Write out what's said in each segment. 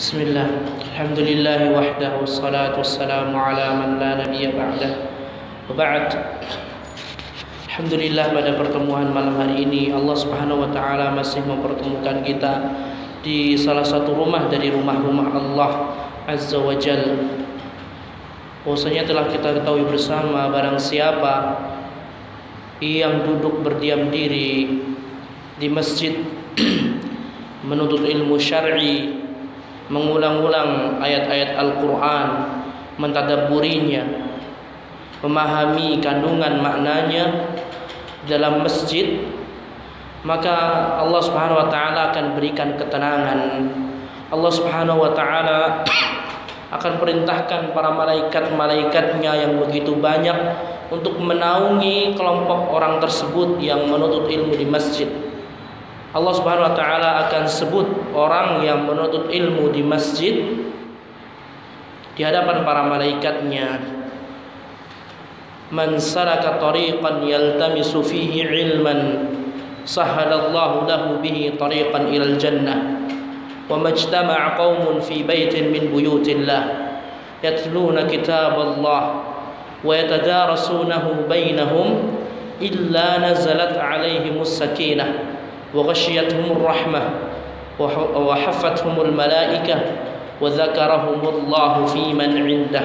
Bismillah, alhamdulillahi wahdahu, wassalatu wassalamu ala man la nabiyya ba'dah. Wa ba'd. Alhamdulillah, pada pertemuan malam hari ini Allah Subhanahu wa taala masih mempertemukan kita di salah satu rumah dari rumah-rumah Allah Azza wa Jalla. Bahwasanya telah kita ketahui bersama, barang siapa yang duduk berdiam diri di masjid menuntut ilmu syar'i, mengulang-ulang ayat-ayat Al-Quran, mentadabburinya, memahami kandungan maknanya dalam masjid, maka Allah Subhanahu wa taala akan berikan ketenangan. Allah Subhanahu wa taala akan perintahkan para malaikat-malaikatnya yang begitu banyak untuk menaungi kelompok orang tersebut yang menuntut ilmu di masjid. Allah Subhanahu wa taala akan sebut orang yang menuntut ilmu di masjid di hadapan para malaikatnya. Man salaka tariqan yaltamisu fihi ilman sahhalallahu lahu bihi tariqan ilal jannah. Wa majtama'a qaumun fi baitin min buyutillah yatluna kitaballah wa yatadarasunahu bainahum illa nazalat 'alaihimus sakinah وغشيتهم الرحمة وحفتهم الملائكة وذكرهم الله في من عنده.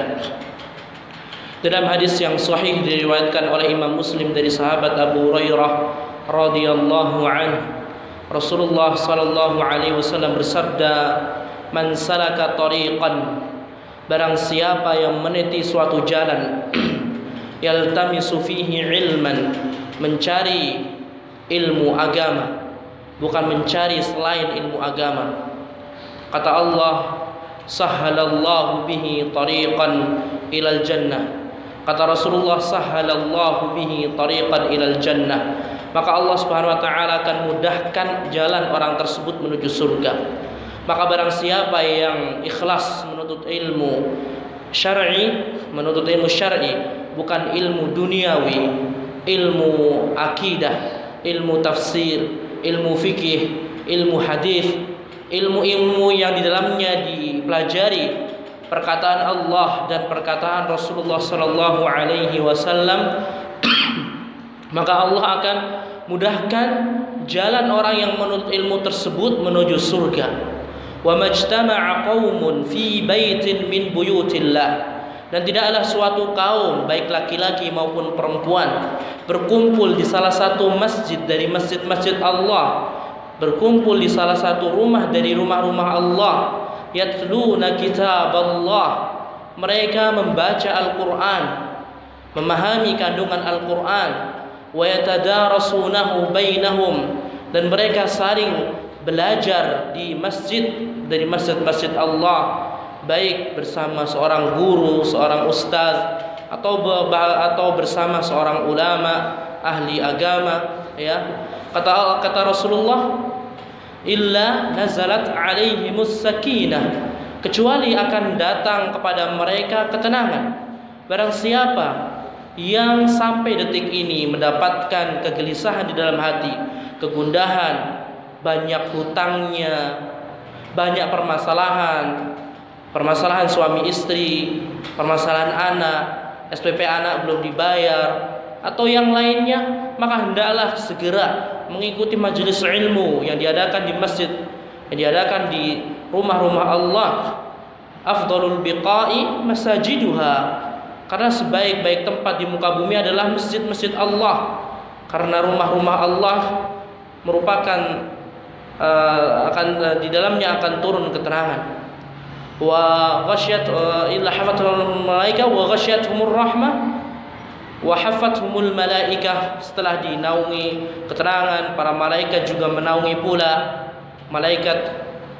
Dalam hadis yang sahih diriwayatkan oleh Imam Muslim dari sahabat Abu Hurairah radhiyallahu anhu, Rasulullah sallallahu alaihi wasallam bersabda, "Man salaka tariqan," barang siapa yang meniti suatu jalan, yaltamisu fihi ilman, mencari ilmu agama, bukan mencari selain ilmu agama. Kata Allah, sahhalallahu bihi tariqan ilal jannah. Kata Rasulullah, sahhalallahu bihi tariqan ilal jannah. Maka Allah Subhanahu wa taala akan mudahkan jalan orang tersebut menuju surga. Maka barang siapa yang ikhlas menuntut ilmu syar'i, bukan ilmu duniawi, ilmu akidah, ilmu tafsir, ilmu fikih, ilmu hadis, ilmu-ilmu yang di dalamnya dipelajari perkataan Allah dan perkataan Rasulullah sallallahu alaihi wasallam, maka Allah akan mudahkan jalan orang yang menuntut ilmu tersebut menuju surga. Wa majtama'a qaumun fi baitin min buyutillah, dan tidaklah suatu kaum, baik laki-laki maupun perempuan, berkumpul di salah satu masjid dari masjid-masjid Allah, berkumpul di salah satu rumah dari rumah-rumah Allah, yatluna kitaballah, mereka membaca Al-Quran, memahami kandungan Al-Quran, wa yatadarasunahu bainahum, dan mereka saling belajar di masjid dari masjid-masjid Allah, baik bersama seorang guru, seorang ustaz, atau bersama seorang ulama, ahli agama, ya. Kata Rasulullah, illa nazalat alaihimus sakinah, kecuali akan datang kepada mereka ketenangan. Barang siapa yang sampai detik ini mendapatkan kegelisahan di dalam hati, kegundahan, banyak hutangnya, banyak permasalahan suami istri, permasalahan anak, SPP anak belum dibayar, atau yang lainnya, maka hendaklah segera mengikuti majelis ilmu yang diadakan di masjid, yang diadakan di rumah-rumah Allah. Afdalul biqa'i masajiduha, karena sebaik-baik tempat di muka bumi adalah masjid-masjid Allah. Karena rumah-rumah Allah merupakan di dalamnya akan turun keterangan. Wa ghasyat illa hafathumul malaika wa ghasyathumur rahmah wa hafathumul malaikah, setelah dinaungi keterangan, para malaikat juga menaungi pula. Malaikat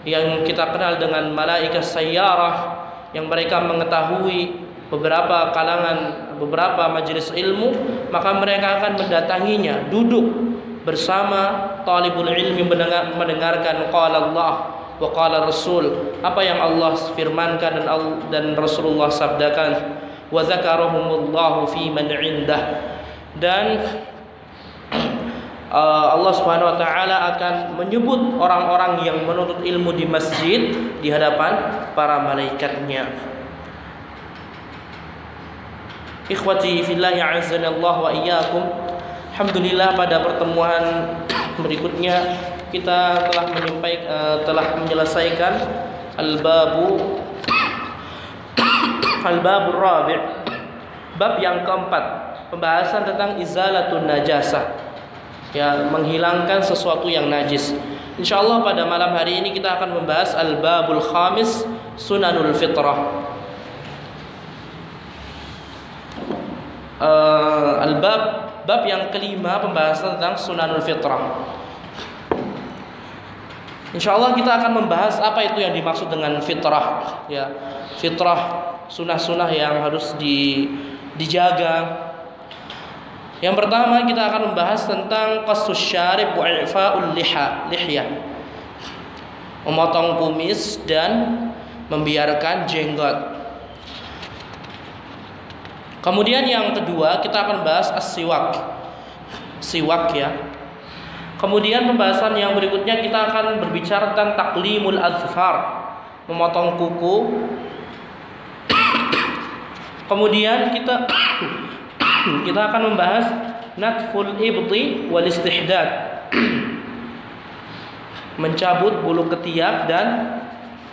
yang kita kenal dengan malaikat sayyarah, yang mereka mengetahui beberapa kalangan, beberapa majelis ilmu, maka mereka akan mendatanginya, duduk bersama talibul ilmi, mendengarkan qala Allah wa qala Rasul, apa yang Allah firmankan dan Rasulullah sabdakan. Wa zakarahumullahu fi man indah, dan Allah Subhanahu wa taala akan menyebut orang-orang yang menuntut ilmu di masjid di hadapan para malaikatnya. Ikhwati fillah a'azzanallah wa iyyakum. Alhamdulillah pada pertemuan berikutnya kita telah menyelesaikan al-babur rabi', bab yang keempat, pembahasan tentang izalatun najasah, ya, menghilangkan sesuatu yang najis. Insyaallah pada malam hari ini kita akan membahas al-babul khamis, sunanul fitrah. Bab yang kelima, pembahasan tentang sunanul fitrah. Insyaallah kita akan membahas apa itu yang dimaksud dengan fitrah, ya. Fitrah, sunnah-sunnah yang harus dijaga. Yang pertama kita akan membahas tentang qassus syarib wa i'fa'ul lihyah. Memotong kumis dan membiarkan jenggot. Kemudian yang kedua kita akan bahas as-siwak. Siwak, ya. Kemudian pembahasan yang berikutnya kita akan berbicara tentang taqlimul azfar, memotong kuku. Kemudian kita akan membahas natful ibti wal istihdad, mencabut bulu ketiak dan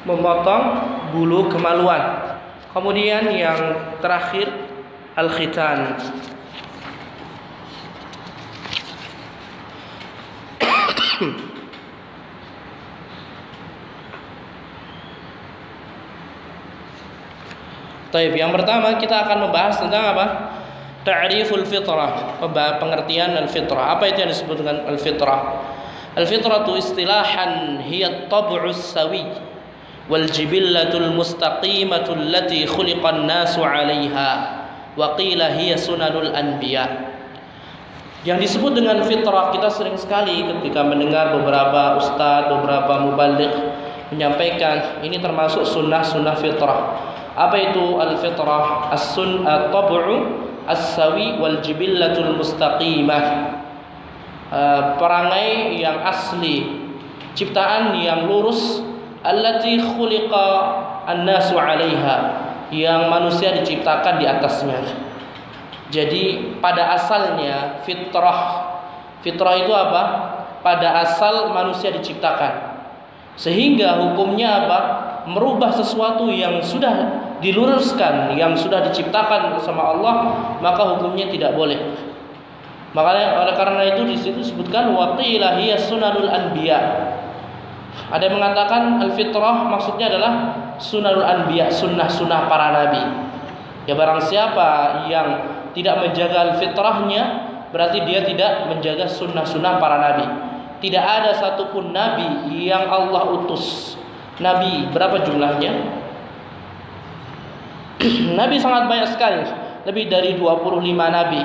memotong bulu kemaluan. Kemudian yang terakhir al-khitan. Taib, yang pertama kita akan membahas tentang apa? Ta'riful fitrah, pengertian al-fitrah. Apa itu yang disebut dengan al-fitrah? Al-fitratu istilahan hiya at-tab'us sawi wal jibillatul mustaqimatu allati khuliqan nasu 'alaiha wa qila hiya sunanul anbiya. Yang disebut dengan fitrah, kita sering sekali ketika mendengar beberapa ustadz, beberapa mubaligh menyampaikan ini termasuk sunnah-sunnah fitrah. Apa itu al-fitrah? At-tab'u as-sawi wal jibillatul mustaqimah. Perangai yang asli, ciptaan yang lurus, allati khuliqa an-nasu 'alaiha, yang manusia diciptakan di atasnya. Jadi pada asalnya fitrah itu apa? Pada asal manusia diciptakan. Sehingga hukumnya apa? Merubah sesuatu yang sudah diluruskan, yang sudah diciptakan sama Allah, maka hukumnya tidak boleh. Makanya oleh karena itu di situ disebutkan waqila hiya sunanul anbiya. Ada yang mengatakan al-fitrah maksudnya adalah sunanul anbiya, sunnah-sunnah para nabi. Ya, barang siapa yang tidak menjaga al-fitrahnya, berarti dia tidak menjaga sunnah-sunnah para nabi. Tidak ada satupun nabi yang Allah utus. Nabi berapa jumlahnya? Nabi sangat banyak sekali, lebih dari 25 nabi,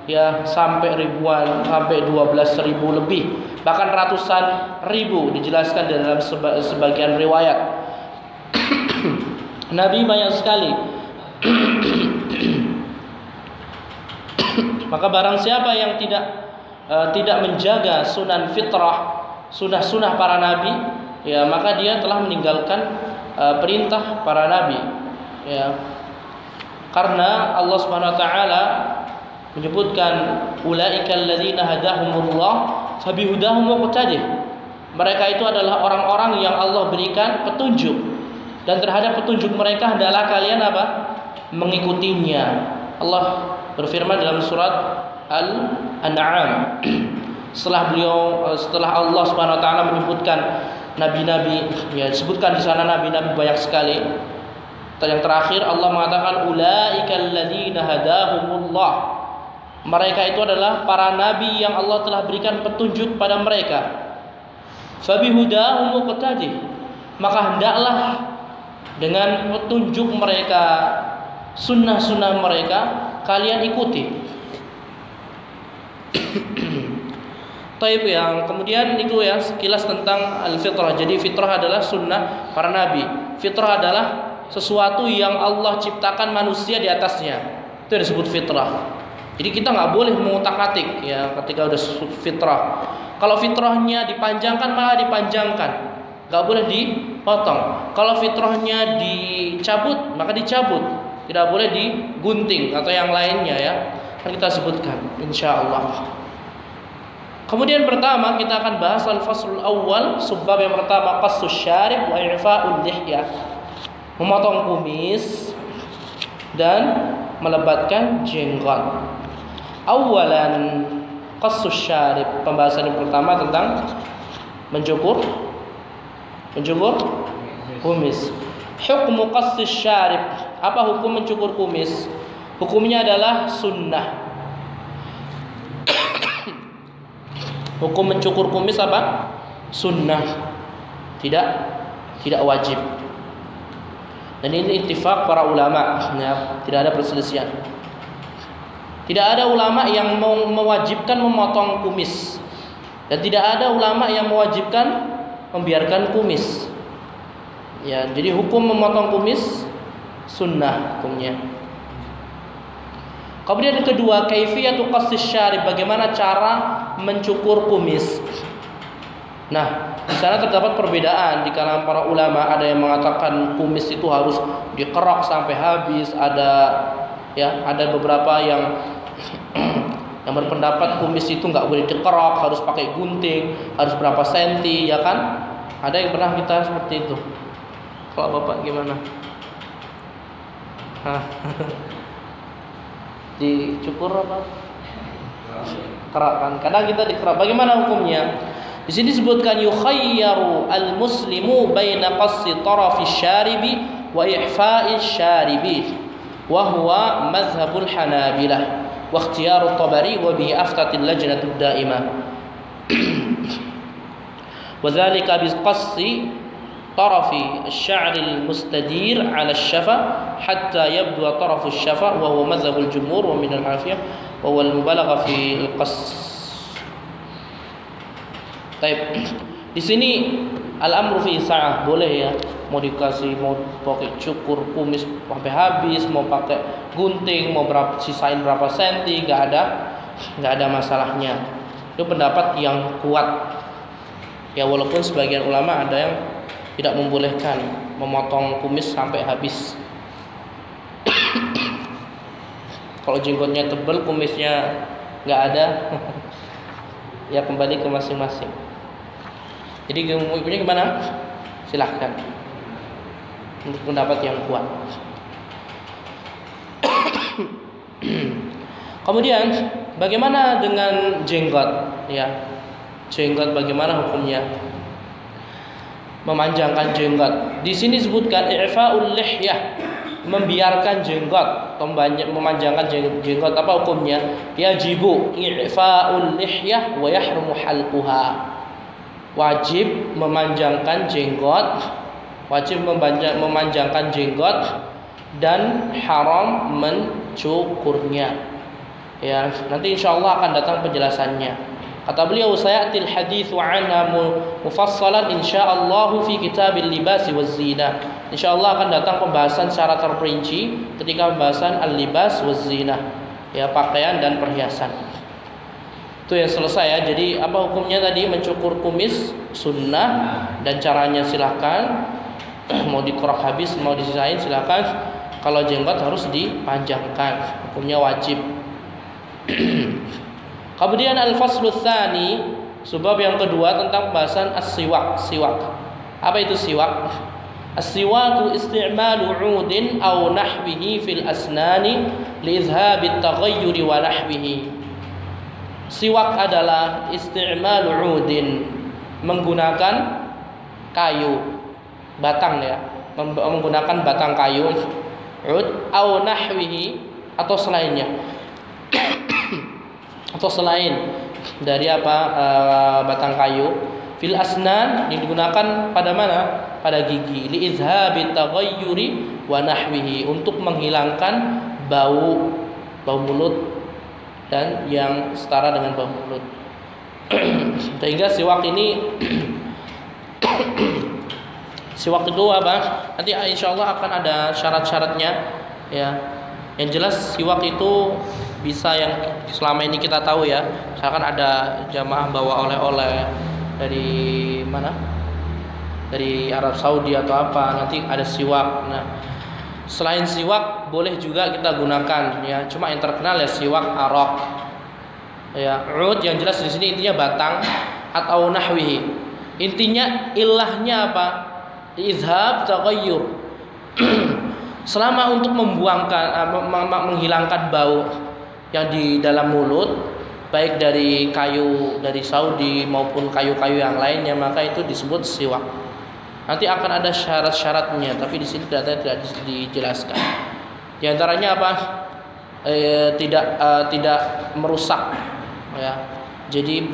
ya, sampai ribuan, sampai 12.000 lebih, bahkan ratusan ribu dijelaskan dalam sebagian riwayat. Nabi banyak sekali. Maka barang siapa yang tidak menjaga sunan fitrah, sunnah-sunnah para nabi, ya, maka dia telah meninggalkan perintah para nabi, ya. Karena Allah Subhanahu wa taala menyebutkan ulaikal ladzina hadahumullah fabihudahum muqtadih. Mereka itu adalah orang-orang yang Allah berikan petunjuk, dan terhadap petunjuk mereka hendaklah kalian apa? Mengikutinya. Allah berfirman dalam surat Al-An'am setelah Allah Subhanahu wa taala menyebutkan nabi-nabi, ya, disebutkan di sana nabi-nabi banyak sekali. Yang terakhir Allah mengatakan ulaikal ladzina hadahumullah. Mereka itu adalah para nabi yang Allah telah berikan petunjuk pada mereka. Fabihudahum muqtadih. Maka hendaklah dengan petunjuk mereka, sunnah-sunnah mereka kalian ikuti. Taib, yang kemudian itu ya sekilas tentang al-fitrah. Jadi fitrah adalah sunnah para nabi. Fitrah adalah sesuatu yang Allah ciptakan manusia di atasnya. Itu yang disebut fitrah. Jadi kita nggak boleh mengutak-atik ya ketika udah fitrah. Kalau fitrahnya dipanjangkan malah dipanjangkan, nggak boleh dipotong. Kalau fitrahnya dicabut maka dicabut, tidak boleh digunting atau yang lainnya ya. Akan kita sebutkan insyaallah. Kemudian pertama kita akan bahas al-faslul awal, subbab yang pertama qassus syarib wa i'fa'ul lihyah. Memotong kumis dan melebatkan jenggot. Awalan qassus syarib, pembahasan yang pertama tentang mencukur kumis. Hukmu qassus syarib, apa hukum mencukur kumis? Hukumnya adalah sunnah. Hukum mencukur kumis apa? Sunnah, tidak wajib. Dan ini ittifaq para ulama ya, tidak ada perselisihan. Tidak ada ulama yang mewajibkan memotong kumis, dan tidak ada ulama yang mewajibkan membiarkan kumis. Ya, jadi hukum memotong kumis sunnah hukumnya. Kemudian yang kedua, kaifiyatu qassis syarib, bagaimana cara mencukur kumis. Nah, di sana terdapat perbedaan di kalangan para ulama. Ada yang mengatakan kumis itu harus dikerok sampai habis, ada beberapa yang berpendapat kumis itu nggak boleh dikerok, harus pakai gunting, harus berapa senti, ya kan? Ada yang pernah kita seperti itu. Kalau Bapak gimana? Dicukur apa? Kerak kan? Kadang kita dikerak. Bagaimana hukumnya? Di sini disebutkan yukhayyaru al-muslimu baina qassi tarafi syaribi wa ihfa'i syaribi wa huwa mazhabul Hanabilah wa ikhtiyaru Tabari wa bihi aftatil lajnatud daimah. Wa dzalika bi qassi طرف الشعر المستدير على الشفة حتى يبدو طرف الشفة وهو مذهب الجمهور ومن الحنفية وهو المبالغة في القص. Baik. Di sini al-amru fi sa'ah, boleh ya. Mau dikasih, mau pakai cukur kumis sampai habis, mau pakai gunting, mau sisain berapa senti, enggak ada masalahnya. Itu pendapat yang kuat. Ya walaupun sebagian ulama ada yang tidak membolehkan memotong kumis sampai habis. Kalau jenggotnya tebal, kumisnya nggak ada, ya kembali ke masing-masing. Jadi ibunya gimana? Silahkan. Untuk pendapat yang kuat. Kemudian bagaimana dengan jenggot? Ya, jenggot bagaimana hukumnya? Memanjangkan jenggot. Di sini disebutkan i'fa'ul lihyah, membiarkan jenggot atau memanjangkan jenggot. Apa hukumnya? Yajibu i'fa'ul lihyah wa yahrumu halquha. Wajib memanjangkan jenggot, memanjangkan jenggot dan haram mencukurnya. Ya, nanti insyaallah akan datang penjelasannya. Kata beliau, sayatil haditsu anha mufassalan insyaallah fi kitabil libasi waz zinah. Insyaallah akan datang pembahasan secara terperinci ketika pembahasan al-libas waz zinah, ya pakaian dan perhiasan. Itu yang selesai ya. Jadi apa hukumnya tadi? Mencukur kumis sunnah, dan caranya silahkan. Mau dikerok habis, mau disisain silahkan. Kalau jenggot harus dipanjangkan, hukumnya wajib. Kemudian al-faslu tsani, sebab yang kedua tentang pembahasan as-siwak. Siwak. Apa itu siwak? As-siwaku isti'malu 'udin aw nahwihi fil asnani li izhabi at-taghayyur wa nahwihi. Siwak adalah isti'malu 'udin, menggunakan kayu, batang ya, menggunakan batang kayu, 'ud aw nahwihi atau selainnya. Atau selain dari batang kayu, fil asnan yang digunakan pada mana? Pada gigi, li izhabi taghayyuri wa nahwihi, untuk menghilangkan bau mulut dan yang setara dengan bau mulut. Sehingga siwak ini siwak itu apa? Nanti insyaallah akan ada syarat-syaratnya ya. Yang jelas siwak itu bisa yang selama ini kita tahu ya, misalkan ada jamaah bawa oleh-oleh dari mana, dari Arab Saudi atau apa, nanti ada siwak. Nah, selain siwak boleh juga kita gunakan ya, cuma yang terkenal ya siwak arok ya. Ud yang jelas di sini intinya batang atau nahwihi. Intinya ilahnya apa? Izhab taghayyur. Selama untuk membuangkan menghilangkan bau yang di dalam mulut, baik dari kayu dari Saudi maupun kayu-kayu yang lainnya, maka itu disebut siwak. Nanti akan ada syarat-syaratnya, tapi di sini tidak dijelaskan. Di antaranya apa? Tidak merusak ya. Jadi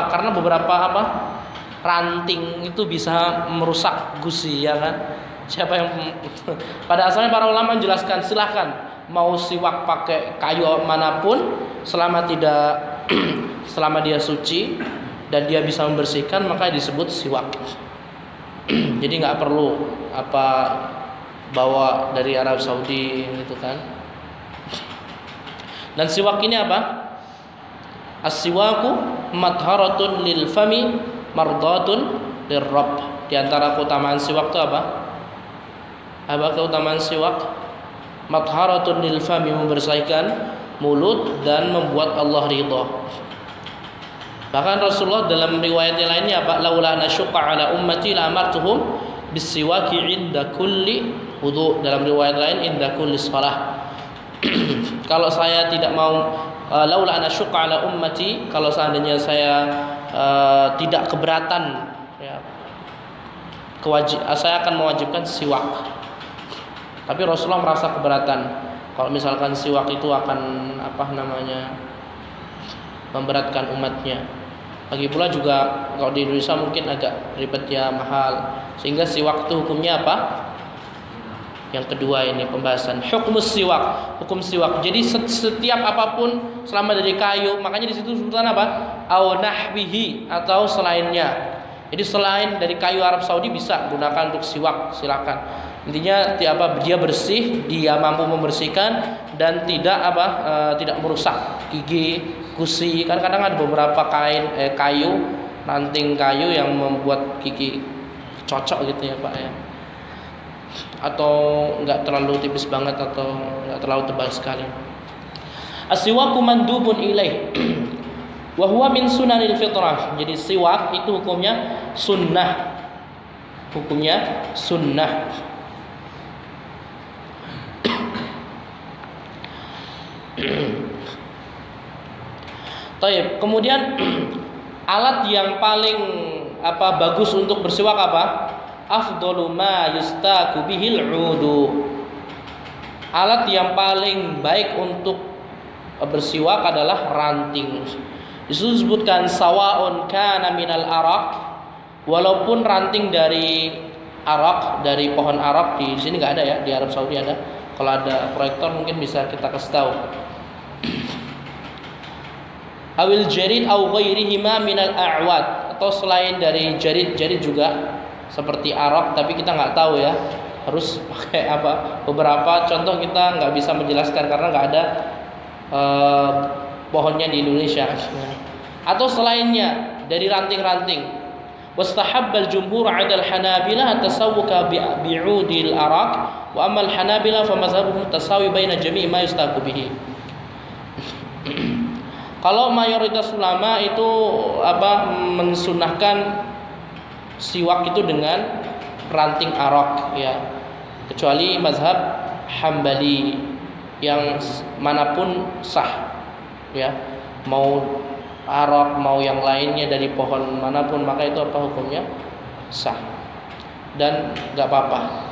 karena beberapa apa? Ranting itu bisa merusak gusi ya kan. Siapa yang pada asalnya para ulama menjelaskan silahkan mau siwak pakai kayu manapun selama selama dia suci dan dia bisa membersihkan, maka disebut siwak. Jadi nggak perlu bawa dari Arab Saudi gitu kan. Dan siwak ini apa? As-siwaku matharatun lil fami mardatun lirrabb. Di antara keutamaan siwak itu apa? Apa keutamaan siwak? Matharatun lil fami, membersihkan mulut dan membuat Allah ridha. Bahkan Rasulullah dalam riwayat yang lainnya apa? Laula nasyqa ala ummati la amartuhum bisiwaki inda kulli wudu. Dalam riwayat lain inda kulli shalah. Kalau saya tidak mau laula nasyqa ala ummati, kalau seandainya saya tidak keberatan ya, saya akan mewajibkan siwak. Tapi Rasulullah merasa keberatan kalau misalkan siwak itu akan memberatkan umatnya. Lagi pula juga kalau di Indonesia mungkin agak ribet ya, mahal. Sehingga siwak itu hukumnya apa? Yang kedua ini pembahasan hukum siwak, hukum siwak. Jadi setiap apapun selama dari kayu, makanya di situ sebutan apa? Au nahwihi, atau selainnya. Jadi selain dari kayu Arab Saudi bisa gunakan untuk siwak, silakan. Intinya dia bersih, dia mampu membersihkan dan tidak merusak gigi, gusi. Kan kadang ada beberapa kayu, ranting kayu yang membuat gigi cocok gitu ya Pak ya. Atau enggak terlalu tipis banget atau enggak terlalu tebal sekali. As-siwaku mandubun ilaih. Wa huwa min sunanil fitrah. Jadi siwak itu hukumnya sunnah. Hukumnya sunnah. Taib. Kemudian alat yang paling bagus untuk bersiwak apa? Afdalu ma yustaku bihil udu. Alat yang paling baik untuk bersiwak adalah ranting. Disebutkan sawaun kana minal arak, walaupun ranting dari arak, dari pohon arak. Di sini nggak ada ya, di Arab Saudi ada. Kalau ada proyektor mungkin bisa kita kasih tahu. Awil jarid au ghairihima minal a'wad, atau selain dari jarid juga seperti arak, tapi kita nggak tahu ya harus pakai apa. Beberapa contoh kita nggak bisa menjelaskan karena nggak ada pohonnya di Indonesia. Atau selainnya dari ranting-ranting. Wastahabbal jumhur 'ala al-hanabilah at-tasawwuka bi'udil arak, wa amma al-hanabilah fa mazhabuhum tasawi baina jami' ma yustaku bihi. Kalau mayoritas ulama itu mensunahkan siwak itu dengan ranting arak ya, kecuali mazhab Hambali yang manapun sah ya, mau arak mau yang lainnya dari pohon manapun, maka itu hukumnya sah dan nggak apa-apa.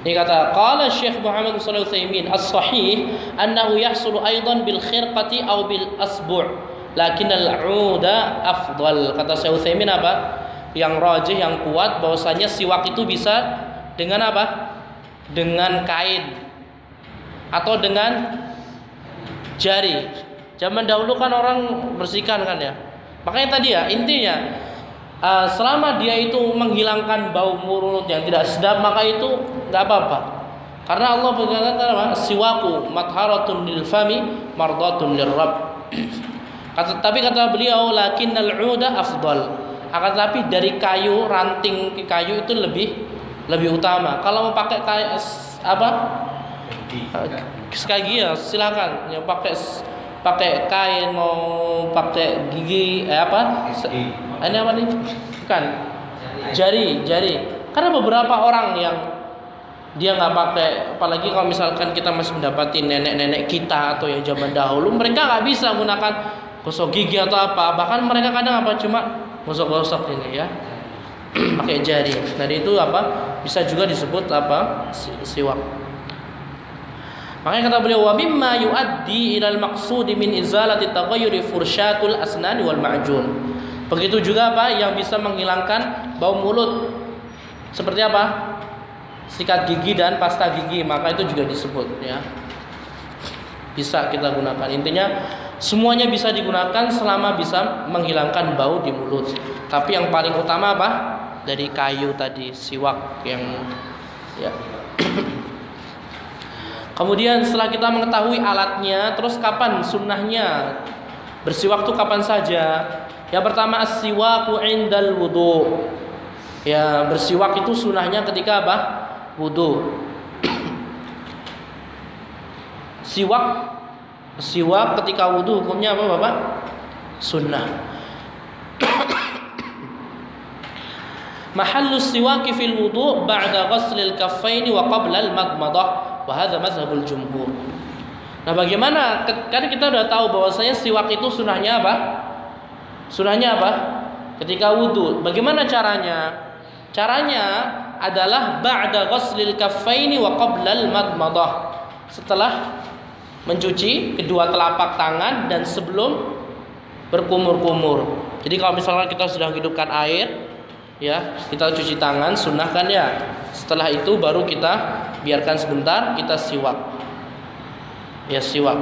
Ini kata qala Syekh Muhammad bin Shalih Al-Utsaimin as-sahih annahu yahsulu aidan bil khirqati aw bil asbu', lakin al-'uda afdal. Kata Syekh Utsaimin yang rajih, yang kuat, bahwasanya siwak itu bisa dengan dengan kain atau dengan jari. Zaman dahulu kan orang bersihkan kan ya. Makanya tadi ya intinya selama dia itu menghilangkan bau mulut yang tidak sedap, maka itu nggak apa-apa. Karena Allah berkata apa? Siwaku matharatun lil fami mardatun lirrabb. Tapi kata beliau lakinnal 'uda afdal. Akan tapi dari kayu, ranting kayu itu lebih utama. Kalau mau pakai kayu apa? Sekali lagi ya silakan. Yang pakai kain, mau pakai gigi apa? Ini apa nih? Bukan. Jari. Karena beberapa orang yang dia nggak pakai, apalagi kalau misalkan kita masih mendapati nenek-nenek kita atau yang zaman dahulu, mereka nggak bisa menggunakan gosok gigi atau apa, bahkan mereka kadang apa cuma gosok-gosok ini ya, pakai jari. Dan itu apa bisa juga disebut apa siwak. Makanya kata beliau wa mimma yuaddi ilal maqsudi min izalati taghayyuri fursyatul asnani wal ma'jun. Begitu juga apa yang bisa menghilangkan bau mulut seperti apa? Sikat gigi dan pasta gigi, maka itu juga disebut ya. Bisa kita gunakan. Intinya semuanya bisa digunakan selama bisa menghilangkan bau di mulut. Tapi yang paling utama apa? Dari kayu tadi, siwak yang ya. Kemudian setelah kita mengetahui alatnya, terus kapan sunnahnya bersiwak itu kapan saja? Yang pertama as-siwaku indal wudu. Ya, bersiwak itu sunnahnya ketika apa? Wudu. Siwak ketika wudu hukumnya apa Bapak? Sunnah. Mahallus siwaki fil wudu ba'da ghaslil kaffaini wa qabla al-madmadah wa hadha mazhabul jumhur. Nah, bagaimana? Karena kita sudah tahu bahwasanya siwak itu sunnahnya apa? Sunnahnya apa? Ketika wudu. Bagaimana caranya? Caranya adalah ba'da ghaslil kaffaini wa qabla al-madmadah. Setelah mencuci kedua telapak tangan dan sebelum berkumur-kumur. Jadi kalau misalnya kita sudah hidupkan air, ya kita cuci tangan, sunnah kan ya. Setelah itu baru kita biarkan sebentar, kita siwak. Ya siwak.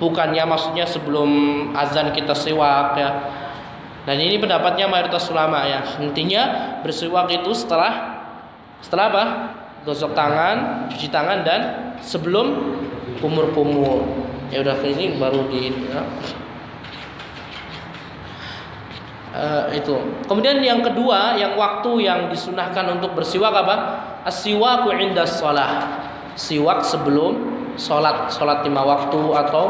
Bukannya maksudnya sebelum azan kita siwak ya. Dan ini pendapatnya mayoritas ulama ya. Intinya bersiwak itu setelah apa? Gosok tangan, cuci tangan dan sebelum kumur-kumur. Ya udah ini baru di ya. Itu. Kemudian yang kedua, yang waktu yang disunahkan untuk bersiwak apa? As-siwaku indas shalah. Siwak sebelum salat 5 waktu atau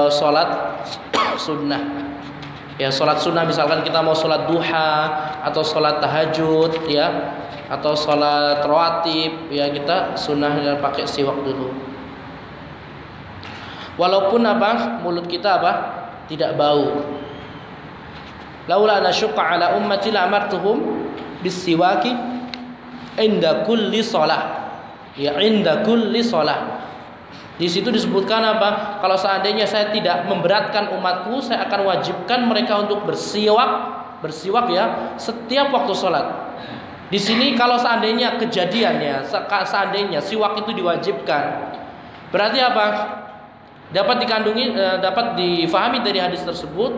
salat sunnah. Ya salat sunnah misalkan kita mau salat duha atau salat tahajud ya, atau salat rawatib ya, kita sunnah pakai siwak dulu. Walaupun apa mulut kita apa tidak bau. Laula nasyqa ala ummati la amartuhum bisiwaki inda kulli shalah. Ya inda kulli shalah. Di situ disebutkan apa? Kalau seandainya saya tidak memberatkan umatku, saya akan wajibkan mereka untuk bersiwak ya setiap waktu sholat. Di sini kalau seandainya kejadiannya, seandainya siwak itu diwajibkan, berarti apa? Dapat difahami dari hadis tersebut,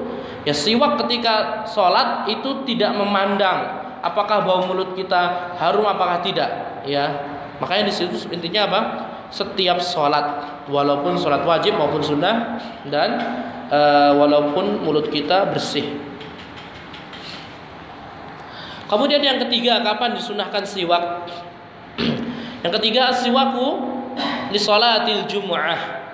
ya siwak ketika sholat itu tidak memandang apakah bau mulut kita harum apakah tidak, ya. Makanya di situ intinya apa? Setiap sholat, walaupun sholat wajib maupun sunnah, dan walaupun mulut kita bersih. Kemudian yang ketiga, kapan disunahkan siwak? Yang ketiga, siwaku li sholatil jumu'ah,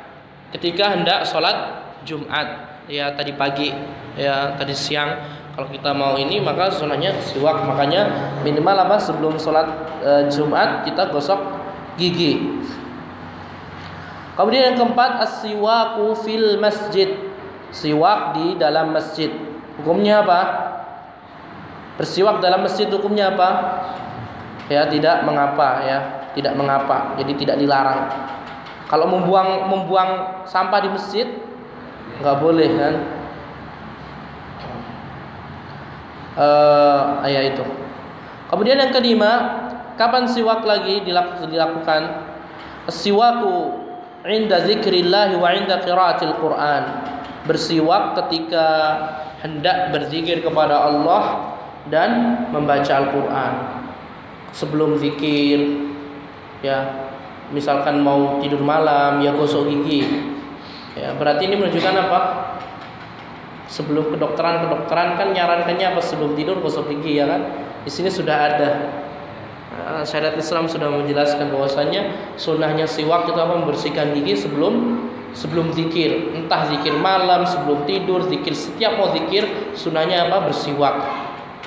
ketika hendak sholat Jumat, ya tadi pagi, ya tadi siang. Kalau kita mau ini maka sunnahnya siwak. Makanya minimal apa? Sebelum sholat Jumat kita gosok gigi. Kemudian yang keempat, as-siwaku fil masjid, siwak di dalam masjid. Hukumnya apa? Bersiwak dalam masjid hukumnya apa? Ya tidak mengapa ya, tidak mengapa. Jadi tidak dilarang. Kalau membuang sampah di masjid nggak boleh kan? Ya itu. Kemudian yang kelima, kapan siwak lagi dilakukan? Siwaku inda zikrillah wa inda qiraatil Quran. Bersiwak ketika hendak berzikir kepada Allah dan membaca Al-Quran. Sebelum zikir ya, misalkan mau tidur malam ya gosok gigi. Ya, berarti ini menunjukkan apa? Sebelum kedokteran kan nyarankannya apa? Sebelum tidur gosok gigi, ya kan? Di sini sudah ada syariat Islam sudah menjelaskan bahwasanya sunnahnya siwak itu apa? Membersihkan gigi sebelum zikir, entah zikir malam, sebelum tidur, zikir setiap mau zikir, sunnahnya apa? Bersiwak,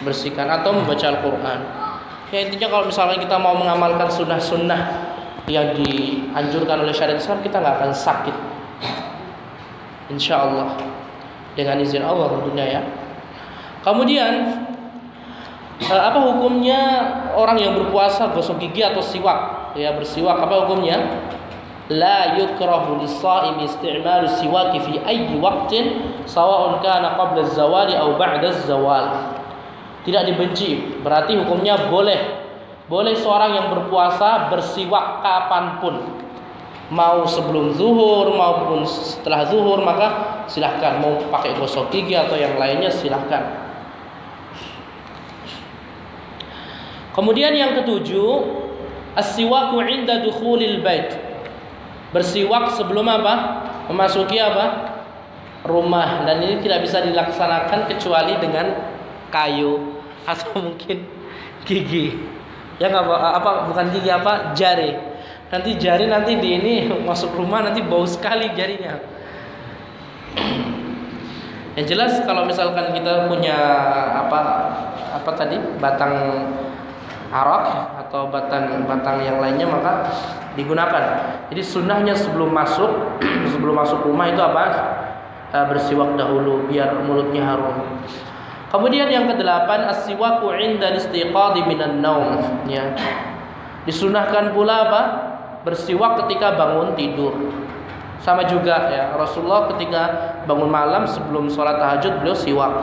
bersihkan atau membaca Al-Quran. Ya intinya kalau misalnya kita mau mengamalkan sunnah-sunnah yang dianjurkan oleh syariat Islam, kita nggak akan sakit, insya Allah, dengan izin Allah tentunya ya. Kemudian apa hukumnya orang yang berpuasa gosok gigi atau siwak? Ya bersiwak apa hukumnya? La yukrahu lis-shaimi isti'malu siwaki fi ayyi waqtin sawa'un kana qabla az-zawali aw ba'da az-zawal. Tidak dibenci, berarti hukumnya boleh. Boleh seorang yang berpuasa bersiwak kapanpun, mau sebelum zuhur maupun setelah zuhur, maka silahkan. Mau pakai gosok gigi atau yang lainnya silahkan. Kemudian yang ketujuh, as-siwaku 'inda dukhulil bait. Bersiwak sebelum apa? Memasuki apa? Rumah. Dan ini tidak bisa dilaksanakan kecuali dengan kayu atau mungkin gigi. Ya nggak apa bukan gigi apa? Jari. Nanti jari nanti di ini masuk rumah nanti bau sekali jarinya. Yang jelas kalau misalkan kita punya apa tadi batang arak atau batang yang lainnya maka digunakan. Jadi sunnahnya sebelum masuk rumah itu apa? Bersiwak dahulu biar mulutnya harum. Kemudian yang kedelapan, as-siwaku 'inda istiqadhi minan naum, ya. Disunahkan pula apa? Bersiwak ketika bangun tidur. Sama juga ya, Rasulullah ketika bangun malam sebelum sholat tahajud beliau siwak.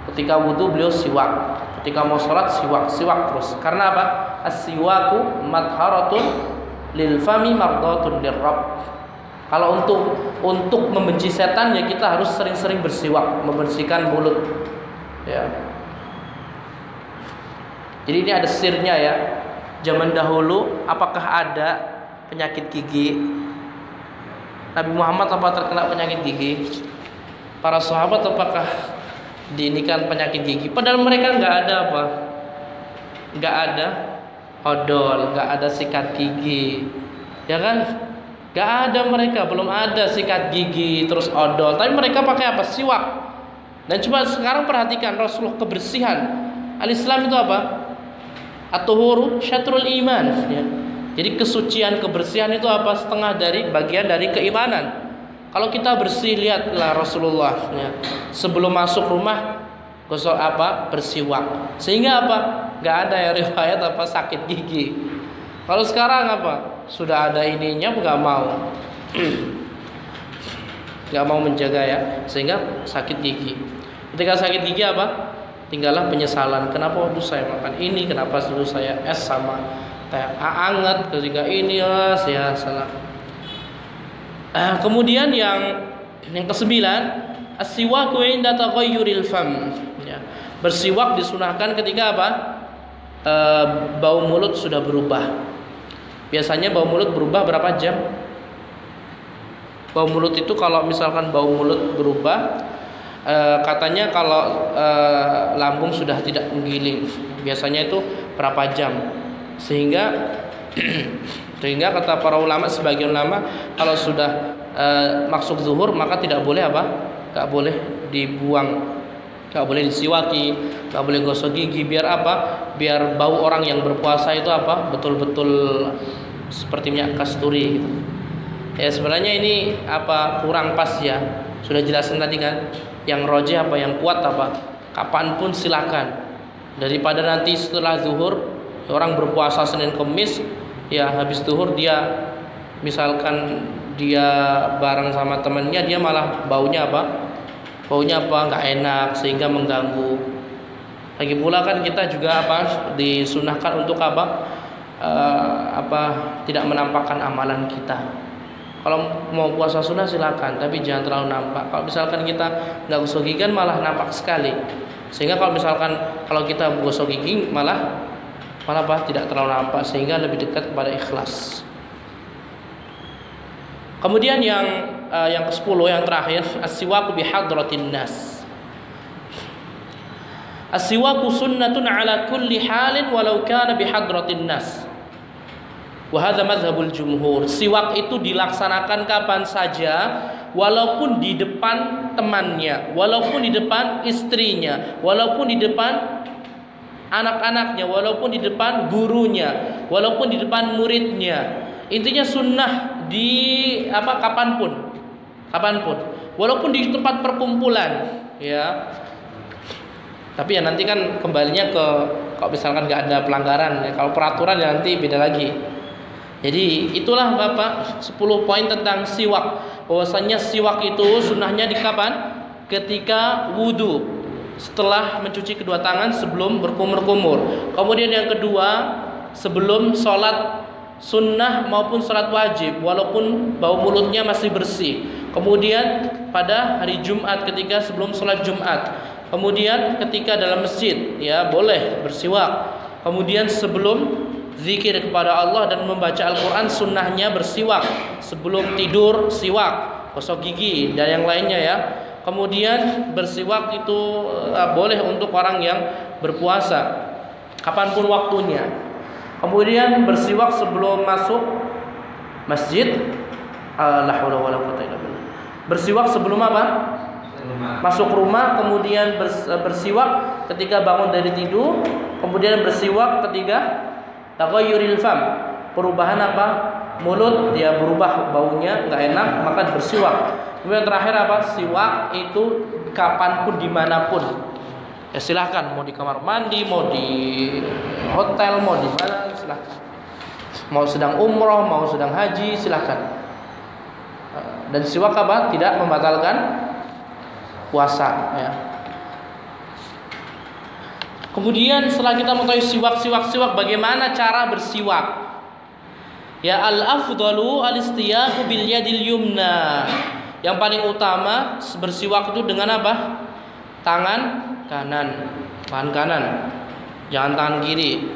Ketika wudu beliau siwak. Ketika mau sholat siwak terus. Karena apa? As-siwaku madharatun lil fami mardatun lirrabb. Kalau untuk membenci setan ya kita harus sering-sering bersiwak, membersihkan mulut. Ya. Jadi ini ada sirnya ya. Zaman dahulu apakah ada penyakit gigi? Nabi Muhammad apa terkena penyakit gigi? Para sahabat apakah diinikan penyakit gigi? Padahal mereka nggak ada apa? Nggak ada odol, nggak ada sikat gigi, ya kan? Nggak ada mereka, belum ada sikat gigi terus odol. Tapi mereka pakai apa? Siwak. Dan coba sekarang perhatikan Rasulullah kebersihan. Al-Islam itu apa? At-tuhuru syatrul iman, ya. Jadi kesucian kebersihan itu apa? Setengah dari bagian dari keimanan. Kalau kita bersih, lihatlah Rasulullah ya. Sebelum masuk rumah gosok apa? Bersiwak. Sehingga apa? Gak ada yang riwayat apa sakit gigi. Kalau sekarang apa? Sudah ada ininya gak mau. Gak mau menjaga ya, sehingga sakit gigi. Ketika sakit gigi apa? Tinggallah penyesalan. Kenapa dulu saya makan ini? Kenapa dulu saya es sama teh hangat? Ketika ini saya salah. Kemudian yang kesembilan, as-siwaku 'inda taghayyuril fam. Ya. Bersiwak disunahkan ketika apa? Bau mulut sudah berubah. Biasanya bau mulut berubah berapa jam? Bau mulut itu kalau misalkan bau mulut berubah, katanya kalau lambung sudah tidak menggiling, biasanya itu berapa jam? Sehingga kata para ulama, sebagian ulama kalau sudah masuk zuhur maka tidak boleh apa? Gak boleh dibuang, gak boleh disiwaki, gak boleh gosok gigi. Biar apa? Biar bau orang yang berpuasa itu apa? Betul-betul seperti minyak kasturi gitu. Ya sebenarnya ini apa kurang pas ya. Sudah jelasin tadi kan. Yang rojih apa yang kuat apa? Kapanpun silakan. Daripada nanti setelah zuhur orang berpuasa Senin Kemis, ya habis zuhur dia misalkan dia bareng sama temannya, dia malah baunya apa? Baunya apa? Nggak enak sehingga mengganggu. Lagi pula kan kita juga apa? Disunahkan untuk apa? Tidak menampakkan amalan kita. Kalau mau puasa sunnah silakan, tapi jangan terlalu nampak. Kalau misalkan kita nggak gosok gigi kan malah nampak sekali. Sehingga kalau misalkan kalau kita gosok gigi malah apa? Tidak terlalu nampak, sehingga lebih dekat kepada ikhlas. Kemudian yang ke-10 yang terakhir, as-siwaku bi hadratin nas. As-siwaku sunnatun ala kulli halin walau kana bi hadratin nas. Wa hadza mazhabul jumhur. Siwak itu dilaksanakan kapan saja, walaupun di depan temannya, walaupun di depan istrinya, walaupun di depan anak-anaknya, walaupun di depan gurunya, walaupun di depan muridnya. Intinya sunnah di kapanpun, walaupun di tempat perkumpulan, ya. Tapi ya nanti kan kembalinya ke kalau misalkan nggak ada pelanggaran, ya. Kalau peraturan ya nanti beda lagi. Jadi itulah Bapak 10 poin tentang siwak. Bahwasanya siwak itu sunnahnya di kapan? Ketika wudu, setelah mencuci kedua tangan sebelum berkumur-kumur. Kemudian yang kedua, sebelum sholat sunnah maupun sholat wajib, walaupun bau mulutnya masih bersih. Kemudian pada hari Jumat ketika sebelum sholat Jumat. Kemudian ketika dalam masjid, ya boleh bersiwak. Kemudian sebelum zikir kepada Allah dan membaca Al-Quran, sunnahnya bersiwak. Sebelum tidur siwak, gosok gigi dan yang lainnya ya. Kemudian bersiwak itu boleh untuk orang yang berpuasa, kapanpun waktunya. Kemudian bersiwak sebelum masuk masjid. La haula wala quwwata illa billah. Bersiwak sebelum apa? Masuk rumah. Kemudian bersiwak ketika bangun dari tidur. Kemudian bersiwak ketika taghayyuril fam, perubahan apa? Mulut dia berubah baunya nggak enak, maka bersiwak. Kemudian terakhir apa? Siwak itu kapanpun dimanapun. Ya silahkan, mau di kamar mandi, mau di hotel, mau di mana silahkan. Mau sedang umroh, mau sedang haji silahkan. Dan siwak apa? Tidak membatalkan puasa. Ya. Kemudian setelah kita mengetahui siwak, bagaimana cara bersiwak? Ya, al-afdalu al-istiyaku bil yadil yumna. Yang paling utama bersiwak itu dengan apa? Tangan kanan. Jangan tangan kiri.